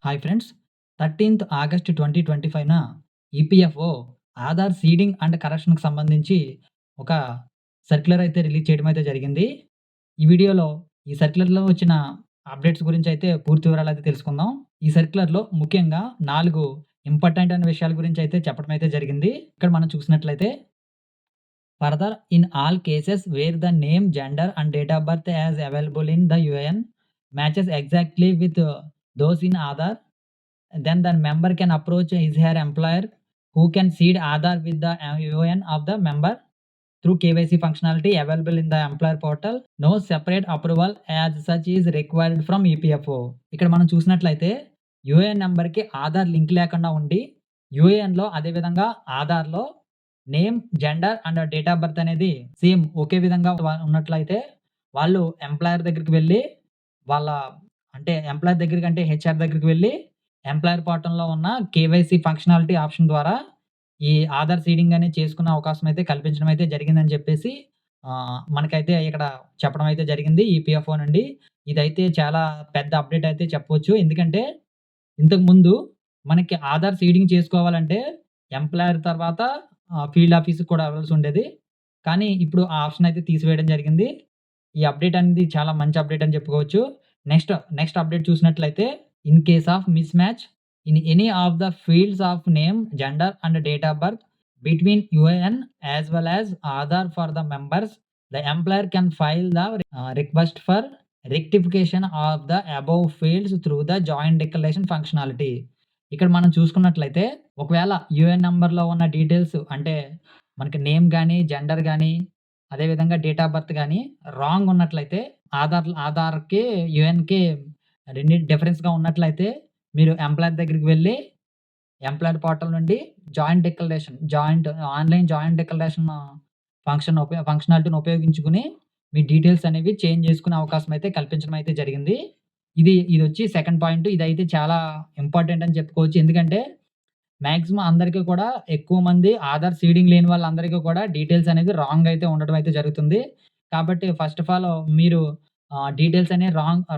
Hi friends. 13థ్ August 2025న EPFO Aadhaar seeding and కరెక్షన్‌కి సంబంధించి ఒక సర్క్యులర్ అయితే రిలీజ్ చేయడం అయితే జరిగింది. ఈ వీడియోలో ఈ సర్క్యులర్‌లో వచ్చిన అప్డేట్స్ గురించయితే పూర్తి వివరాలైతే తెలుసుకుందాం. ఈ సర్క్యులర్‌లో ముఖ్యంగా 4 ఇంపార్టెంట్ అయిన విషయాల గురించయితే చెప్పడం అయితే జరిగింది. ఇక్కడ మనం చూసినట్లయితే further in all cases where the name, gender and date of birth as available in the UAN matches exactly with those in Aadhaar, then the member can approach his her employer who can seed Aadhaar with the UIN of the member through KYC functionality available in the employer portal. No separate approval as such is required from EPFO. ఇక్కడ మనం చూసినట్లయితే UAN నంబర్‌కి Aadhaar link లేకుండా ఉండి యూఏఎన్‌లో అదే విధంగా ఆధార్‌లో name, gender and date of birth అనేది సేమ్ ఒకే విధంగా ఉన్నట్లయితే వాళ్ళు ఎంప్లాయర్ దగ్గరికి వెళ్లి వాళ్ళ ఎంప్లాయర్ దగ్గరికి అంటే హెచ్ఆర్ దగ్గరికి వెళ్లి ఎంప్లాయర్ పోర్టల్‌లో ఉన్న కేవైసీ ఫంక్షనాలిటీ ఆప్షన్ ద్వారా ఈ ఆధార్ సీడింగ్ అనేది చేసుకునే అవకాశం అయితే కల్పించడం అయితే జరిగిందని చెప్పేసి మనకైతే ఇక్కడ చెప్పడం అయితే జరిగింది ఈపీఎఫ్ఓ నుండి. ఇదైతే చాలా పెద్ద అప్డేట్ అయితే చెప్పొచ్చు. ఎందుకంటే ఇంతకుముందు మనకి ఆధార్ సీడింగ్ చేసుకోవాలంటే ఎంప్లాయర్ తర్వాత ఫీల్డ్ ఆఫీస్‌కి కూడా వెళ్ళాల్సి ఉండేది. కానీ ఇప్పుడు ఆ ఆప్షన్ అయితే తీసివేయడం జరిగింది. ఈ అప్డేట్ అనేది చాలా మంచి అప్డేట్ అని చెప్పుకోవచ్చు. నెక్స్ట్ అప్డేట్ చూసినట్లయితే in case of mismatch in any of the fields of name, gender and date of birth between UAN as well as Aadhaar for the members, the employer can file the request for rectification of the above fields through the joint declaration functionality. ఇక్కడ మనం చూసుకున్నట్లయితే ఒకవేళ UAN నంబర్‌లో ఉన్న details అంటే మనకి name గాని, gender గాని, అదే విధంగా డేట్ ఆఫ్ బర్త్ గాని రాంగ్ ఉన్నట్లయితే ఆధార్‌కి, యూఎన్‌కి రెండిటి డిఫరెన్స్‌గా ఉన్నట్లయితే మీరు ఎంప్లాయర్ దగ్గరికి వెళ్లి ఎంప్లాయర్ పోర్టల్ నుండి ఆన్‌లైన్ జాయింట్ డిక్లరేషన్ ఫంక్షనాలిటీని ఉపయోగించుకొని మీ డీటెయిల్స్ అనేవి చేంజ్ చేసుకునే అవకాశం అయితే కల్పించడం అయితే జరిగింది. ఇదొచ్చి సెకండ్ పాయింట్. ఇదైతే చాలా ఇంపార్టెంట్ అని చెప్పుకోవచ్చు. ఎందుకంటే మాక్సిమం అందరికి కూడా ఎక్కువ మంది ఆధార్ సీడింగ్ లేని వాళ్ళందరికీ కూడా డీటెయిల్స్ అనేది రాంగ్ అయితే ఉండడం అయితే జరుగుతుంది. కాబట్టి ఫస్ట్ ఆఫ్ ఆల్ మీరు డీటెయిల్స్ అనేవి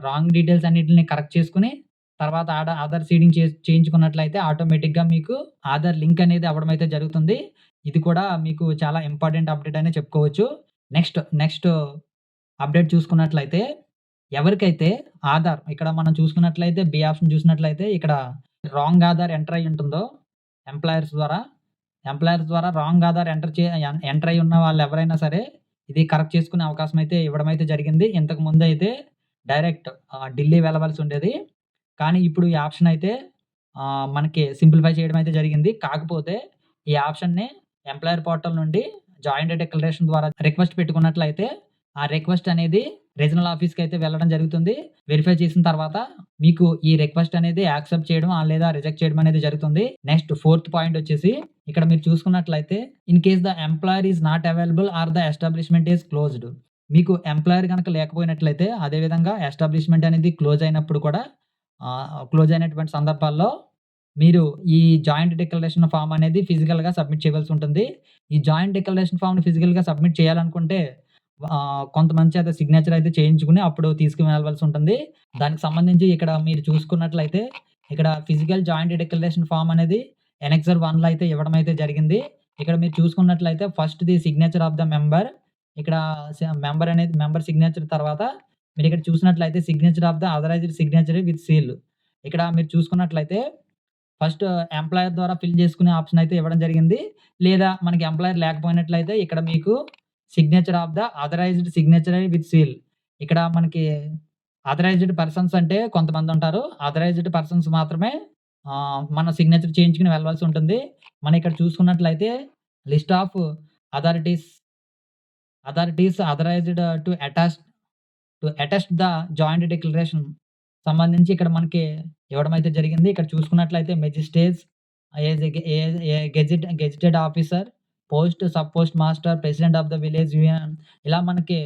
రాంగ్ డీటెయిల్స్ అన్నిటిని కరెక్ట్ చేసుకొని తర్వాత ఆధార్ సీడింగ్ చేయించుకున్నట్లయితే ఆటోమేటిక్‌గా మీకు ఆధార్ లింక్ అనేది అవ్వడం అయితే జరుగుతుంది. ఇది కూడా మీకు చాలా ఇంపార్టెంట్ అప్డేట్ అనే చెప్పుకోవచ్చు. నెక్స్ట్ అప్డేట్ చూసుకున్నట్లయితే ఎవరికైతే ఆధార్ ఇక్కడ మనం చూసుకున్నట్లయితే బి ఆప్షన్ చూసినట్లయితే ఇక్కడ రాంగ్ ఆధార్ ఎంటర్ అయ్యి ఉంటుందో ఎంప్లాయర్స్ ద్వారా రాంగ్ ఆధార్ ఎంటర్ అయ్యి ఉన్న వాళ్ళు ఎవరైనా సరే ఇది కరెక్ట్ చేసుకునే అవకాశం అయితే ఇవ్వడం అయితే జరిగింది. ఇంతకు ముందైతే డైరెక్ట్ ఢిల్లీ వెళ్ళవలసి ఉండేది. కానీ ఇప్పుడు ఈ ఆప్షన్ అయితే మనకి సింప్లిఫై చేయడం అయితే జరిగింది. కాకపోతే ఈ ఆప్షన్‌ని ఎంప్లాయర్ పోర్టల్ నుండి జాయింట్ డిక్లరేషన్ ద్వారా రిక్వెస్ట్ పెట్టుకున్నట్లయితే ఆ రిక్వెస్ట్ అనేది రీజనల్ ఆఫీస్‌కైతే వెళ్ళడం జరుగుతుంది. వెరిఫై చేసిన తర్వాత మీకు ఈ రిక్వెస్ట్ అనేది యాక్సెప్ట్ చేయడం లేదా రిజెక్ట్ చేయడం అనేది జరుగుతుంది. నెక్స్ట్ ఫోర్త్ పాయింట్ వచ్చేసి ఇక్కడ మీరు చూసుకున్నట్లయితే in case the employer is not available or the establishment is closed. మీకు ఎంప్లాయర్ గనక లేకపోయినట్లయితే అదే విధంగా ఎస్టాబ్లిష్‌మెంట్ అనేది క్లోజ్ అయినప్పుడు కూడా క్లోజ్ అయినటువంటి సందర్భాల్లో మీరు ఈ జాయింట్ డిక్లరేషన్ ఫార్మ్ అనేది ఫిజికల్‌గా సబ్మిట్ చేయవలసి ఉంటుంది. ఈ జాయింట్ డిక్లరేషన్ ఫార్మ్‌ని ఫిజికల్‌గా సబ్మిట్ చేయాలనుకుంటే కొంతమంది చేత సిగ్నేచర్ అయితే చేయించుకొని అప్పుడు తీసుకువెళ్ళవలసి ఉంటుంది. దానికి సంబంధించి ఇక్కడ మీరు చూసుకున్నట్లయితే ఇక్కడ ఫిజికల్ జాయింట్ డిక్లరేషన్ ఫార్మ్ అనేది ఎనెక్సర్ 1లో అయితే ఇవ్వడం అయితే జరిగింది. ఇక్కడ మీరు చూసుకున్నట్లయితే ఫస్ట్‌ది సిగ్నేచర్ ఆఫ్ ద మెంబర్. ఇక్కడ మెంబర్ సిగ్నేచర్ తర్వాత మీరిక్కడ చూసినట్లయితే signature of the authorised signature with seal. ఇక్కడ మీరు చూసుకున్నట్లయితే ఫస్ట్ ఎంప్లాయర్ ద్వారా ఫిల్ చేసుకునే ఆప్షన్ అయితే ఇవ్వడం జరిగింది. లేదా మనకి ఎంప్లాయర్ లేకపోయినట్లయితే ఇక్కడ మీకు signature of the authorised signature with seal. ఇక్కడ మనకి ఆథరైజ్డ్ పర్సన్స్ అంటే కొంతమందుంటారు. ఆథరైజ్డ్ పర్సన్స్ మాత్రమే మన సిగ్నేచర్ చేయించుకొని వెళ్ళవలసి ఉంటుంది. మనం ఇక్కడ చూసుకున్నట్లయితే list of authorities authorised to attest the joint declaration సంబంధించి ఇక్కడ మనకి ఇవ్వడం అయితే జరిగింది. ఇక్కడ చూసుకున్నట్లయితే magistrates, gazetted officer, sub post master, president of the village union ఇలా మనకి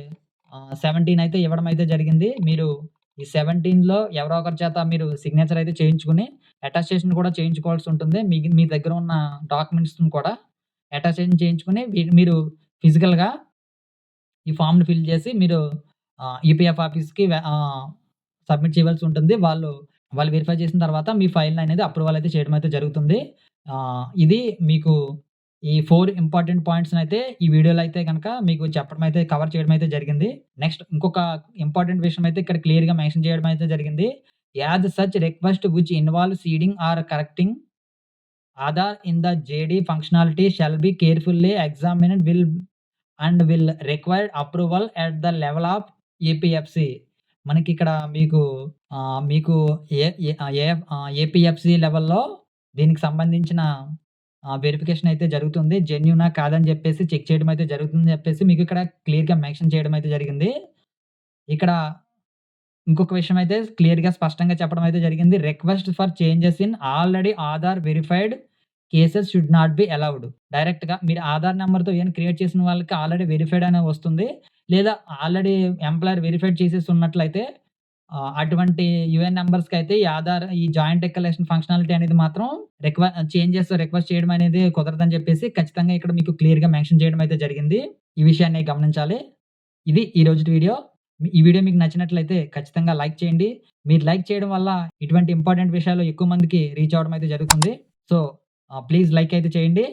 17 అయితే ఇవ్వడం అయితే జరిగింది. మీరు ఈ 17లో ఎవరో ఒకరి చేత మీరు సిగ్నేచర్ అయితే చేయించుకొని అటెస్టేషన్ కూడా చేయించుకోవాల్సి ఉంటుంది. మీ దగ్గర ఉన్న డాక్యుమెంట్స్‌ని కూడా అటెస్టేషన్ చేయించుకొని మీరు ఫిజికల్‌గా ఈ ఫార్మ్‌ని ఫిల్ చేసి మీరు ఈపీఎఫ్ ఆఫీస్‌కి సబ్మిట్ చేయవలసి ఉంటుంది. వాళ్ళు వాళ్ళు వెరిఫై చేసిన తర్వాత మీ ఫైల్‌ననేది అప్రూవల్ అయితే చేయడం అయితే జరుగుతుంది. ఇది మీకు ఈ 4 ఇంపార్టెంట్ పాయింట్స్‌నైతే ఈ వీడియోలో అయితే గనక మీకు చెప్పడం అయితే కవర్ చేయడం అయితే జరిగింది. నెక్స్ట్ ఇంకొక ఇంపార్టెంట్ విషయం అయితే ఇక్కడ క్లియర్‌గా మెన్షన్ చేయడం అయితే జరిగింది. As such request which involve seeding or correcting Aadhaar in the JD functionality shall be carefully examined will require approval at the level of APFC. మనకిక్కడ మీకు ఏ ఏ ఏపీఎఫ్‌సి లెవెల్‌లో దీనికి సంబంధించిన వెరిఫికేషన్ అయితే జరుగుతుంది. జెన్యూనా కాదని జెప్పేసి చెక్ చేయడం అయితే జరుగుతుందని జెప్పేసి మీకు ఇక్కడ క్లియర్‌గా మెన్షన్ చేయడం అయితే జరిగింది. ఇక్కడ ఇంకొక విషయం అయితే క్లియర్‌గా స్పష్టంగా చెప్పడం అయితే జరిగింది. Request for changes in already Aadhaar verified cases should not be allowed. డైరెక్ట్‌గా మీరు ఆధార్ నంబర్‌తో ఏమైనా క్రియేట్ చేసిన వాళ్ళకి ఆల్రెడీ వెరిఫైడ్ అనే వస్తుంది. లేదా ఆల్రెడీ ఎంప్లాయర్ వెరిఫైడ్ చేసేసి ఉన్నట్లయితే అటువంటి యూఎన్ నంబర్స్‌కైతే ఈ జాయింట్ డిక్లరేషన్ ఫంక్షనాలిటీ అనేది మాత్రం చేంజెస్ రిక్వెస్ట్ చేయడం అనేది కుదరదని చెప్పేసి ఖచ్చితంగా ఇక్కడ మీకు క్లియర్‌గా మెన్షన్ చేయడం అయితే జరిగింది. ఈ విషయాన్ని గమనించాలి. ఇది ఈ రోజుటి వీడియో. ఈ వీడియో మీకు నచ్చినట్లయితే ఖచ్చితంగా లైక్ చేయండి. మీరు లైక్ చేయడం వల్ల ఇటువంటి ఇంపార్టెంట్ విషయాలు ఎక్కువ మందికి రీచ్ అవ్వడం అయితే జరుగుతుంది. సో, ప్లీజ్ లైక్ అయితే చేయండి.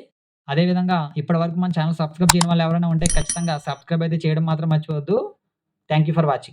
అదే విధంగా ఇప్పటివరకు మన ఛానెల్ సబ్స్క్రైబ్ చేయని వాళ్ళు ఎవరైనా ఉంటే ఖచ్చితంగా సబ్స్క్రైబ్ అయితే చేయడం మాత్రం మర్చిపోవద్దు. Thank you for watching.